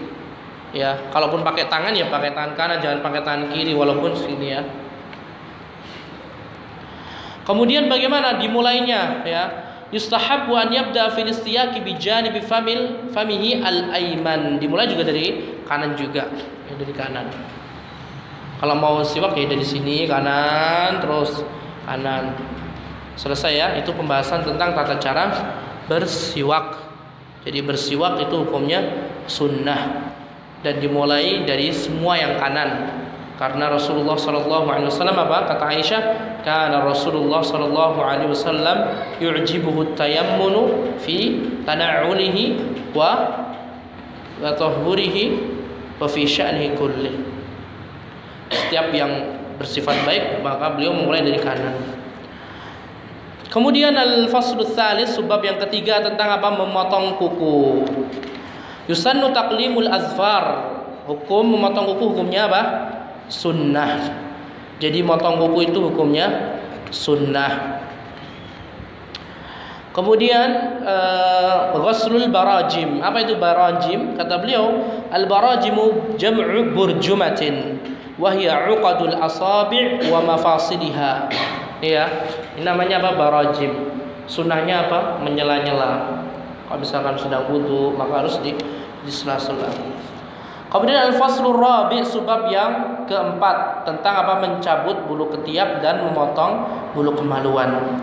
Ya, kalaupun pakai tangan ya pakai tangan kanan, jangan pakai tangan kiri walaupun sini ya. Kemudian bagaimana dimulainya ya? Yustahabbu an yabda fil istiyaqi bi janibi famihi al-ayman. Dimulai juga dari kanan juga, ya, dari kanan. Kalau mau siwak ya dari sini kanan terus kanan. Selesai ya, itu pembahasan tentang tata cara bersiwak. Jadi bersiwak itu hukumnya sunnah dan dimulai dari semua yang kanan. Karena Rasulullah SAW apa? Kata Aisyah, karena Rasulullah SAW yu'jibuhu tayammunu fi tana'ulihi wa tahurihi wa fi sya'nihi kulli. Setiap yang bersifat baik maka beliau memulai dari kanan. Kemudian al-faslu tsalis, sebab yang ketiga tentang apa? Memotong kuku. Yusannu taqlimul azfar. Hukum memotong kuku hukumnya apa? Sunnah. Jadi motong kuku itu hukumnya sunnah. Kemudian ghuslul barajim. Apa itu barajim? Kata beliau, al-barajimu jam'u burjumatin wa hiya 'uqadul asabi' wa mafasiliha. Ya, ini namanya apa? Barajim. Sunnahnya apa? Menyela-nyela. Kalau misalkan sedang wudu maka harus disela-sela. Kemudian al-faslur rabi', sebab yang keempat tentang apa? Mencabut bulu ketiak dan memotong bulu kemaluan.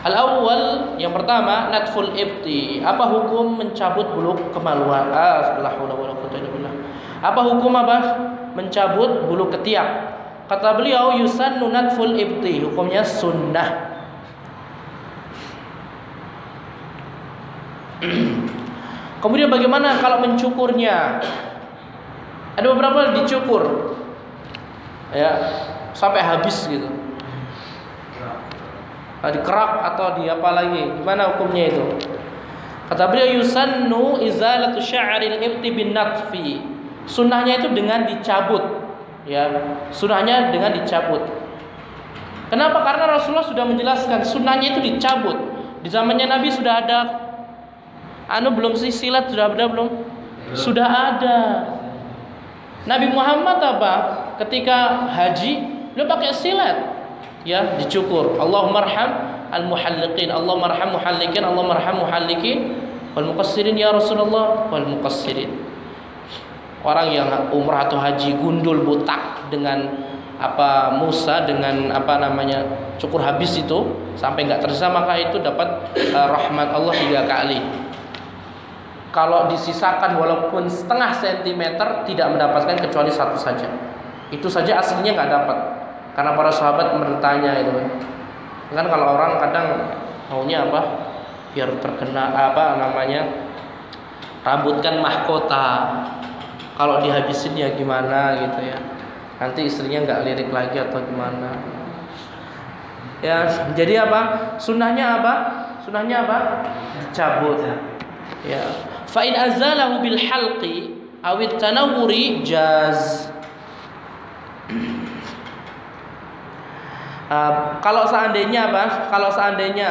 Al-awwal, yang pertama, natful ibti. Apa hukum mencabut bulu kemaluan? Apa hukum apa? Mencabut bulu ketiak. Kata beliau, yusannu natful ibti, hukumnya sunnah. Kemudian bagaimana kalau mencukurnya? Ada beberapa dicukur, ya, sampai habis gitu. Dikerak atau di apa lagi? Gimana hukumnya itu? Kata beliau, yusannu izalatu sya'ril ibti bin natfi. Sunnahnya itu dengan dicabut, ya. Sunnahnya dengan dicabut. Kenapa? Karena Rasulullah sudah menjelaskan sunnahnya itu dicabut. Di zamannya Nabi sudah ada belum sih silat, sudah ada belum? Sudah ada. Nabi Muhammad apa? Ketika haji, beliau pakai silat. ya dicukur. Allahumma arham al-muhalliqin, Allahumma arham muhalliqin, Allahumma arham muhalliqin wal muqassirin ya Rasulullah wal muqassirin. Orang yang umrah atau haji gundul botak dengan Musa dengan cukur habis itu sampai nggak tersisa, maka itu dapat rahmat Allah 3 kali. Kalau disisakan walaupun setengah sentimeter tidak mendapatkan kecuali 1 saja. Itu saja aslinya nggak dapat. Karena para sahabat bertanya itu kan kalau orang kadang maunya biar terkena rambut kan mahkota. Kalau dihabisin ya gimana gitu ya. Nanti istrinya nggak lirik lagi atau gimana. Ya, jadi sunnahnya Sunnahnya dicabut. Ya. Fa in azalahu bil halqi aw at tanawuri jaz. Kalau seandainya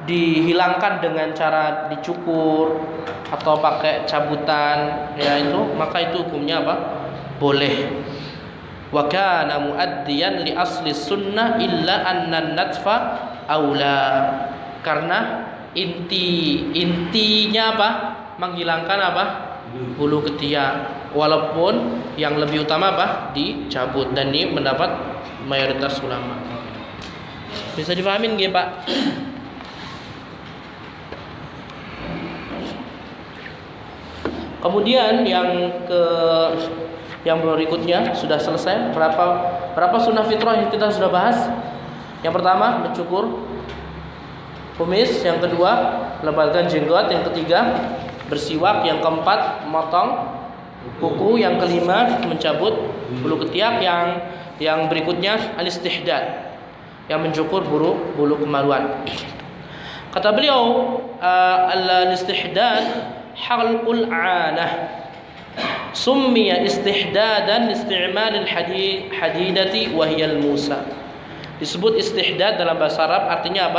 dihilangkan dengan cara dicukur atau pakai cabutan, ya itu maka itu hukumnya boleh. Wa kana muaddiyan li asli sunnah illa anna natfa aula. Karena intinya menghilangkan bulu ketiak, walaupun yang lebih utama dicabut, dan ini pendapat mayoritas ulama. Bisa dipahamin nggih, Pak? Kemudian yang berikutnya sudah selesai. Berapa sunnah fitrah yang kita sudah bahas? Yang pertama mencukur kumis, yang kedua melebatkan jenggot, yang ketiga bersiwak, yang keempat memotong kuku, yang kelima mencabut bulu ketiak, yang berikutnya al-istihdad, yang mencukur bulu kemaluan. Kata beliau al-istihdad halqul 'anah summiya istihdadan isti'mal al-hadidati wa hiya al-musa. Disebut istihdad dalam bahasa Arab artinya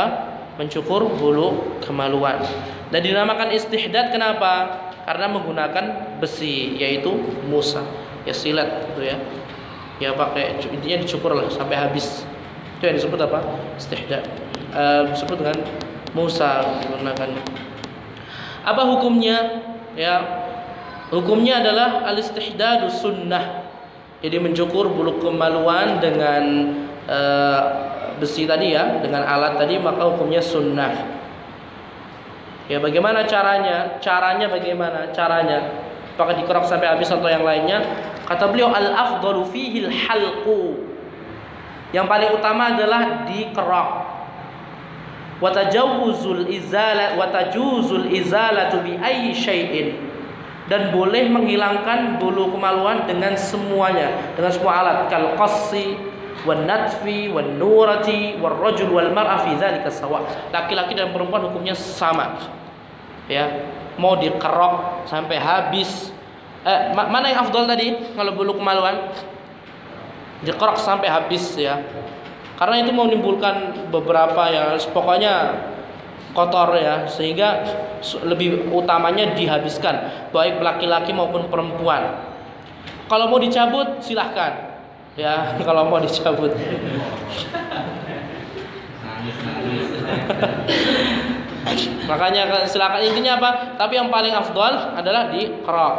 mencukur bulu kemaluan. Dan dinamakan istihdad kenapa? Karena menggunakan besi, yaitu musa. Ya silet gitu ya. Ya pakai intinya dicukur lah sampai habis. Itu yang disebut istihdad. Disebut dengan musa menggunakan. Apa hukumnya? Ya, hukumnya adalah al-istihdadu sunnah. Jadi mencukur bulu kemaluan dengan besi tadi ya, dengan alat tadi, maka hukumnya sunnah. Ya, bagaimana caranya? Caranya apakah dikerok sampai habis atau yang lainnya? Kata beliau al-afdalu fihi al-halqu. Yang paling utama adalah dikerok. Wa tajawuzul izalatu bi ayyi syai'in. Dan boleh menghilangkan bulu kemaluan dengan semuanya, dengan semua alat, kal qassi wan natfi wan nurati war rajul wal mar'a fi dzalika sawa. Laki-laki dan perempuan hukumnya sama. Ya, mau dikerok sampai habis. Mana yang afdal tadi kalau bulu kemaluan? Dikerok sampai habis ya. Karena itu mau menimbulkan beberapa yang pokoknya kotor ya, sehingga lebih utamanya dihabiskan baik laki-laki maupun perempuan. Kalau mau dicabut silahkan ya, kalau mau dicabut. Makanya silakan, intinya tapi yang paling afdal adalah dikerok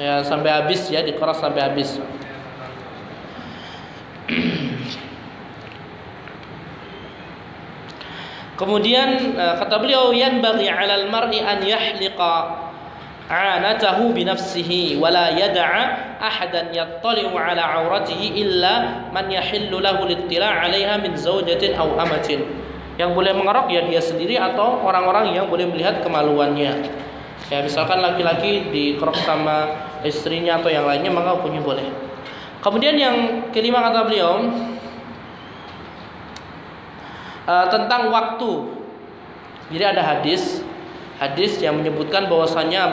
ya sampai habis ya, dikerok sampai habis. Kemudian kata beliau yanbaghi 'alal mar'i an yahliqa 'anatahu bi nafsihi wa la yad'a ahadan yattali'u 'ala 'auratihi illa man yahillu lahu al-ittila' 'alaiha min zawjatin aw amatin. Yang boleh mengerok ya dia sendiri atau orang-orang yang boleh melihat kemaluannya. Ya, misalkan laki-laki dikerok sama istrinya atau yang lainnya, maka hukumnya boleh. Kemudian yang kelima kata beliau tentang waktu. Jadi ada hadis yang menyebutkan bahwasannya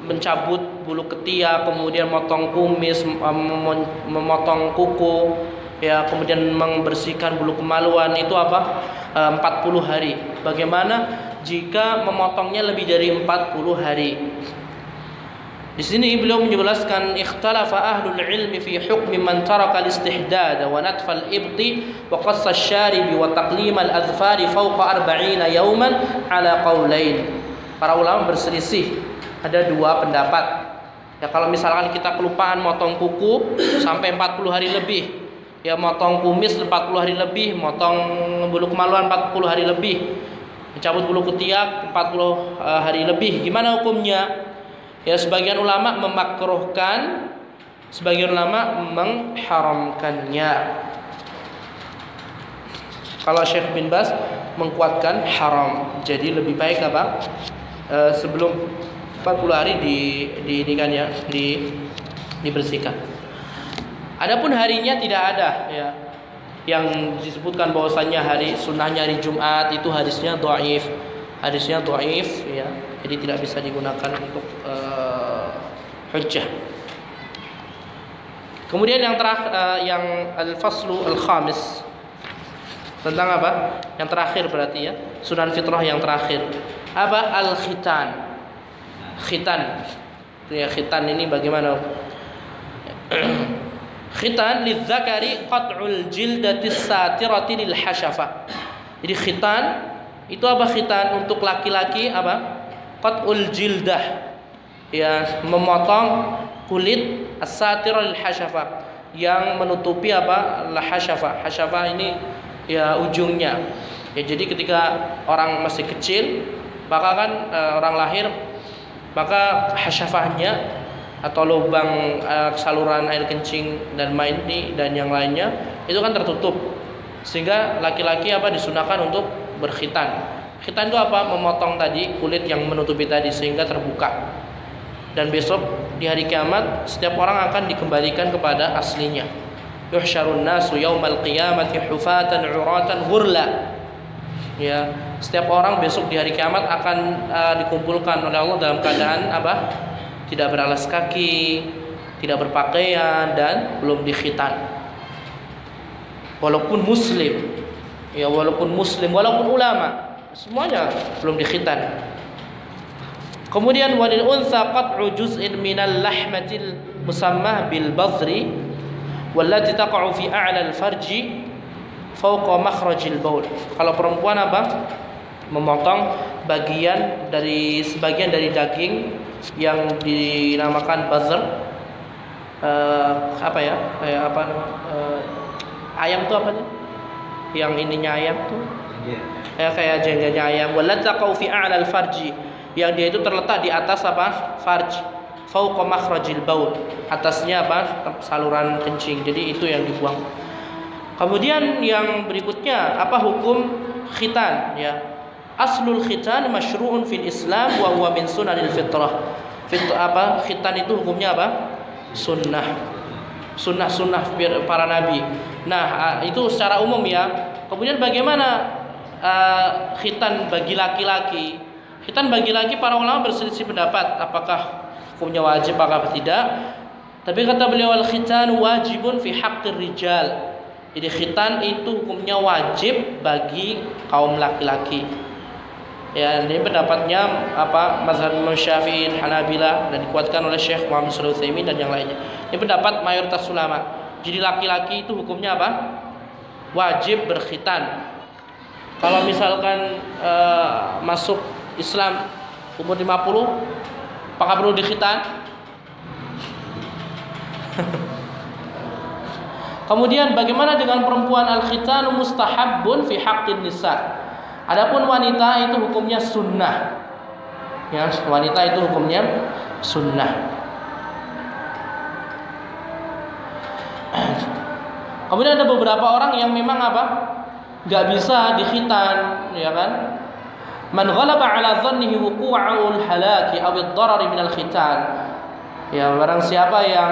mencabut bulu ketiak, kemudian memotong kumis, memotong kuku, ya, kemudian membersihkan bulu kemaluan itu 40 hari. Bagaimana jika memotongnya lebih dari 40 hari? Di sini beliau menjelaskan ikhtalafa ahlul ilmi fi hukmi man taraka al-istihdad wa natf al-ibti wa qass asy-syarib wa taqlim al-adfar fawqa 40 yawman ala qaulain. Para ulama berselisih, ada dua pendapat. Ya kalau misalkan kita kelupaan motong kuku sampai 40 hari lebih, ya motong kumis 40 hari lebih, motong bulu kemaluan 40 hari lebih, mencabut bulu ketiak 40 hari lebih, gimana hukumnya? Ya sebagian ulama memakruhkan, sebagian ulama mengharamkannya. Kalau Syekh bin Baz menguatkan haram. Jadi lebih baik apa? Sebelum 40 hari dibersihkan. Adapun harinya tidak ada ya. Yang disebutkan bahwasannya hari sunnahnya hari Jumat itu hadisnya dhaif. Hadisnya dhaif ya. Jadi tidak bisa digunakan untuk hujjah. Kemudian yang terakhir yang al-faslu al-khamis tentang apa? Yang terakhir berarti ya, sunan fitrah yang terakhir. Apa? Al-khitan. Khitan. Ya, khitan ini bagaimana? Khitan lidzakari qat'ul jildatis satirati lil hasyafa. Jadi khitan itu apa khitan untuk laki-laki apa? Qat'ul jildah. Ya, memotong kulit as-satirah lil hasyafa yang menutupi apa? La hasyafa. Hasyafa ini ya ujungnya. Ya jadi ketika orang masih kecil, maka kan orang lahir, maka hasyafahnya atau lubang saluran air kencing dan mani dan yang lainnya itu kan tertutup, sehingga laki-laki apa disunahkan untuk berkhitan. Khitan itu apa? Memotong tadi kulit yang menutupi tadi sehingga terbuka. Dan besok di hari kiamat setiap orang akan dikembalikan kepada aslinya. Yuhsyarun nasu yaumal qiyamati hufatan 'uratan ghurla. Ya, setiap orang besok di hari kiamat akan dikumpulkan oleh Allah dalam keadaan apa? Tidak beralas kaki, tidak berpakaian dan belum dikhitan. Walaupun muslim, ya walaupun muslim, walaupun ulama, semuanya belum dikhitan. Kemudian walil unsa qat'u juz'in minal lahmatil musammah bil badri wallati taqa'u fi a'la al farji fawqa makhrajil baul. Kalau perempuan apa? Memotong sebagian dari daging yang dinamakan bazr. Apa ya? Kayak apa ayam tuh apa nih? Yang ininya ayam tuh. Ya kayak jengganya ayam. Wallati taqa'u fi a'la al farji, yang dia itu terletak di atas apa? Farj. Fauqa makhrajil baul. Atasnya apa? Saluran kencing. Jadi itu yang dibuang. Kemudian yang berikutnya apa hukum khitan ya? Aslul khitan masyru'un fil Islam wa huwa min sunanil fitrah. Khitan itu hukumnya apa? Sunnah. Sunnah para nabi. Nah, itu secara umum ya. Kemudian bagaimana khitan bagi laki-laki? Khitan bagi laki para ulama berselisih pendapat apakah hukumnya wajib apakah tidak. Tapi kata beliau al-khitan wajibun fi haqqir rijal. Jadi khitan itu hukumnya wajib bagi kaum laki-laki. Ya, ini pendapatnya apa? Mazhab Imam Syafi'i, Hanabilah dan dikuatkan oleh Syekh Muhammad Shalih Utsaimin dan yang lainnya. Ini pendapat mayoritas ulama. Jadi laki-laki itu hukumnya apa? Wajib berkhitan. Kalau misalkan masuk Islam umur 50, apakah perlu dikhitan? Kemudian bagaimana dengan perempuan? Al-khitanu mustahabbun fi haqqin nisa. Adapun wanita itu hukumnya sunnah. Ya, wanita itu hukumnya sunnah. Kemudian ada beberapa orang yang memang apa? Enggak bisa dikhitan, ya kan? Man ghalaba ala dhannihi wuqu'ul halaki aw ad-darar min al-khitan. Ya, barang siapa yang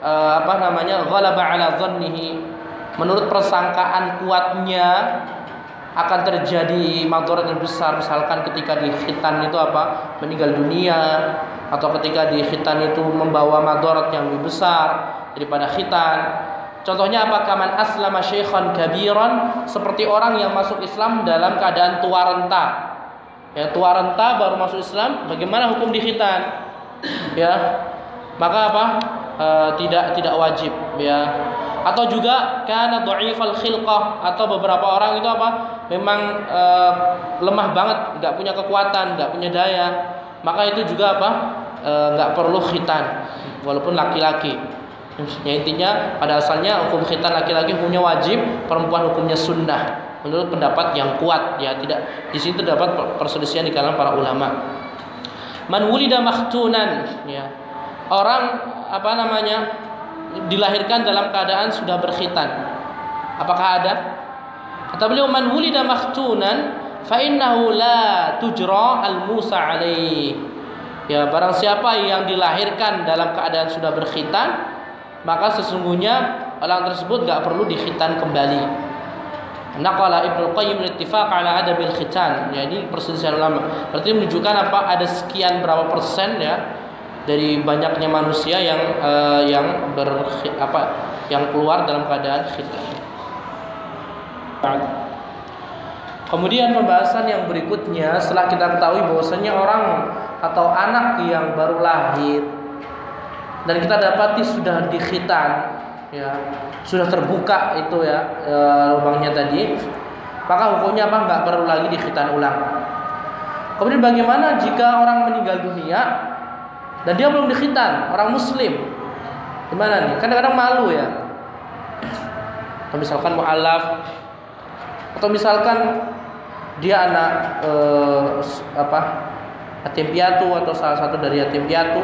ghalaba ala dhannihi, menurut persangkaan kuatnya akan terjadi madarat yang besar, misalkan ketika dikhitan itu apa? Meninggal dunia, atau ketika dikhitan itu membawa madarat yang lebih besar daripada khitan. Contohnya apa? Kaman aslama syaikhan kabiran, seperti orang yang masuk Islam dalam keadaan tua renta. Ya, tua renta baru masuk Islam, bagaimana hukum dikhitan? Ya, maka apa? Tidak wajib ya. Atau juga kana dhaifal khilqah, atau beberapa orang itu apa? Memang lemah banget, enggak punya kekuatan, enggak punya daya, maka itu juga apa? Enggak perlu khitan walaupun laki-laki. Ya, intinya pada asalnya hukum khitan laki-laki hukumnya wajib, perempuan hukumnya sunnah. Menurut pendapat yang kuat ya, tidak di sini terdapat perselisihan di kalangan para ulama. Man wulida makhtunan ya. Orang dilahirkan dalam keadaan sudah berkhitan. Apakah ada? Kata beliau, man wulida makhtunan fa innahu la tujra al-musa alaih. Ya, barang siapa yang dilahirkan dalam keadaan sudah berkhitan, maka sesungguhnya orang tersebut enggak perlu dikhitan kembali. Naqala Ibnu Qayyim al-ittifaq ala adabil khitan. Jadi perselisihan ulama. Berarti menunjukkan apa? Ada sekian berapa persen ya dari banyaknya manusia yang keluar dalam keadaan khitan. Kemudian pembahasan yang berikutnya, setelah kita ketahui bahwasanya orang atau anak yang baru lahir dan kita dapati sudah dikhitan ya, sudah terbuka itu ya lubangnya tadi, maka hukumnya apa? Enggak perlu lagi dikhitan ulang. Kemudian bagaimana jika orang meninggal dunia dan dia belum dikhitan, orang muslim, gimana nih? Kadang-kadang malu ya. Atau misalkan mu'alaf, atau misalkan dia anak yatim piatu atau salah satu dari yatim piatu.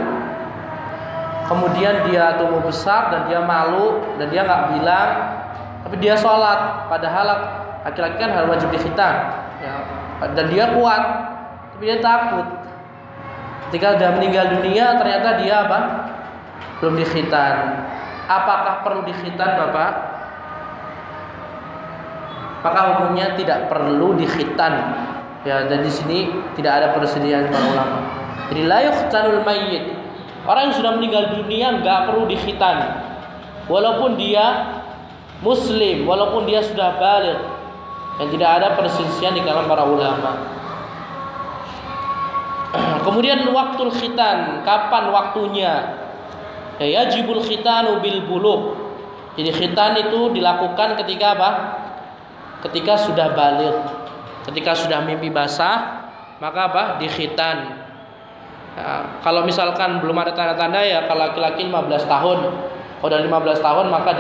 Kemudian dia tumbuh besar dan dia malu dan dia nggak bilang, tapi dia sholat. Padahal laki-laki kan harus wajib dikhitan ya. Dan dia kuat, tapi dia takut. Ketika dia meninggal dunia ternyata dia belum dikhitan. Apakah perlu dikhitan, Bapak? Maka hukumnya tidak perlu dikhitan. Ya, dan di sini tidak ada perselisihan para ulama. Jadi la yukhtanul mayyit. Orang yang sudah meninggal dunia enggak perlu dikhitan. Walaupun dia muslim, walaupun dia sudah baligh. Dan tidak ada perselisihan di kalangan para ulama. Kemudian waktul khitan, kapan waktunya? Ya, yajibul khitanu bil bulugh. Jadi khitan itu dilakukan ketika apa? Ketika sudah baligh. Ketika sudah mimpi basah, maka dikhitan. Nah, kalau misalkan belum ada tanda-tanda ya, kalau laki-laki 15 tahun, kalau udah 15 tahun maka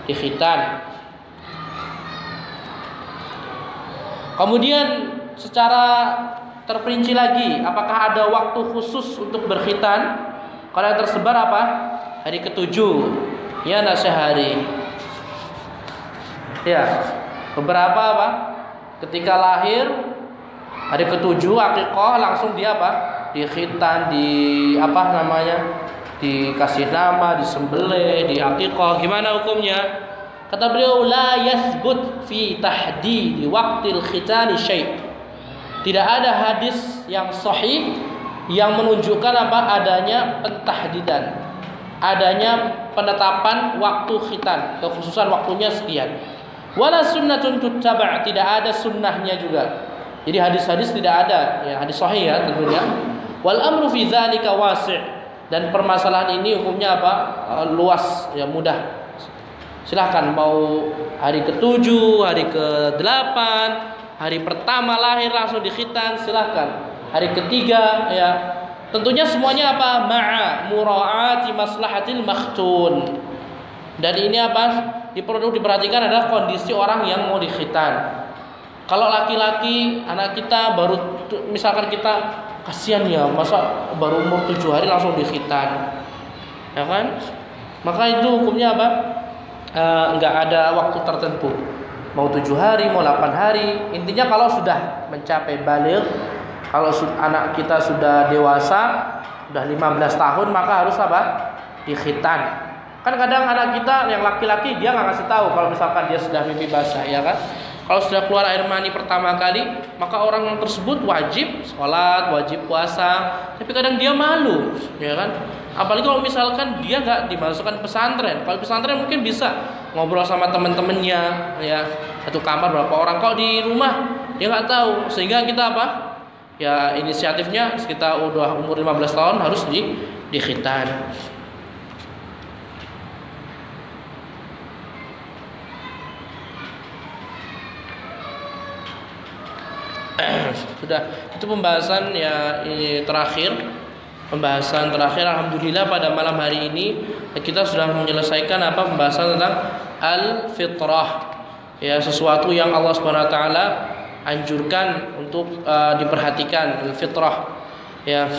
dikhitan. Kemudian secara terperinci lagi, apakah ada waktu khusus untuk berkhitan? Kalau yang tersebar apa? Hari ke-7, ya sehari. Ya, beberapa ketika lahir hari ke-7 akikah langsung dia dikhitan, dikasih nama, disembelih, diakikah. Gimana hukumnya? Kata beliau, la yathbut fi tahdidi waqtil khitani syai'. Tidak ada hadis yang sahih yang menunjukkan adanya pentahdidan, adanya penetapan waktu khitan, kekhususan waktunya sekian. Wala sunnatun tuttaba', tidak ada sunnahnya juga. Jadi hadis-hadis tidak ada, ya hadis sahih ya tentunya. Wal amru fi dzalika wasi', dan permasalahan ini hukumnya luas ya, mudah. Silahkan mau hari ke-7, hari ke-8, hari pertama lahir langsung dikhitan, silahkan. Hari ketiga ya. Tentunya semuanya ma'a mura'ati maslahatil makhtun. Dan ini perlu diperhatikan adalah kondisi orang yang mau dikhitan. Kalau laki-laki, anak kita baru, misalkan kita kasihan ya, masa baru umur 7 hari langsung dikhitan, ya kan? Maka itu hukumnya enggak ada waktu tertentu. Mau 7 hari, mau 8 hari. Intinya kalau sudah mencapai baligh, kalau anak kita sudah dewasa, sudah 15 tahun, maka harus dikhitan. Kan kadang anak kita yang laki-laki dia nggak kasih tahu kalau misalkan dia sudah mimpi basah, ya kan? Kalau sudah keluar air mani pertama kali, maka orang yang tersebut wajib sholat, wajib puasa. Tapi kadang dia malu, ya kan? Apalagi kalau misalkan dia nggak dimasukkan pesantren. Kalau pesantren mungkin bisa ngobrol sama teman-temannya, ya satu kamar berapa orang. Kalau di rumah dia nggak tahu, sehingga kita ya inisiatifnya kita udah umur 15 tahun harus dikhitan. Sudah, itu pembahasan ya ini terakhir. Pembahasan terakhir, alhamdulillah pada malam hari ini kita sudah menyelesaikan pembahasan tentang al-fitrah. Ya, sesuatu yang Allah Subhanahu wa taala anjurkan untuk diperhatikan, al-fitrah. Ya,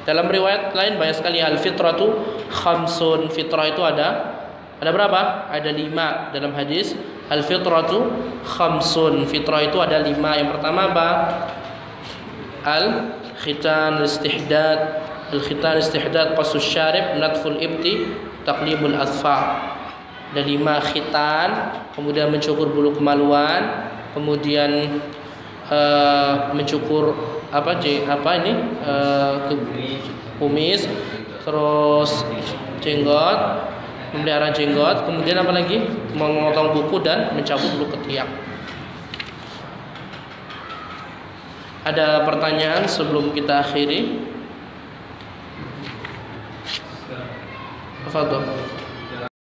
dalam riwayat lain banyak sekali al-fitratu khamsun. Fitrah itu ada berapa? Ada 5 dalam hadis. Al-fitratu khamsun. Fitrah itu ada 5. Yang pertama apa? Al-khitan, al-istihdad. Al-khitan, istihdad, qasus syarib, natful ibti, taqlimul azfar. Ada 5 khitan, kemudian mencukur bulu kemaluan, kemudian mencukur kumis, terus jenggot, memelihara jenggot, kemudian apa lagi? Memotong kuku dan mencabut bulu ketiak. Ada pertanyaan sebelum kita akhiri? Tafadhol.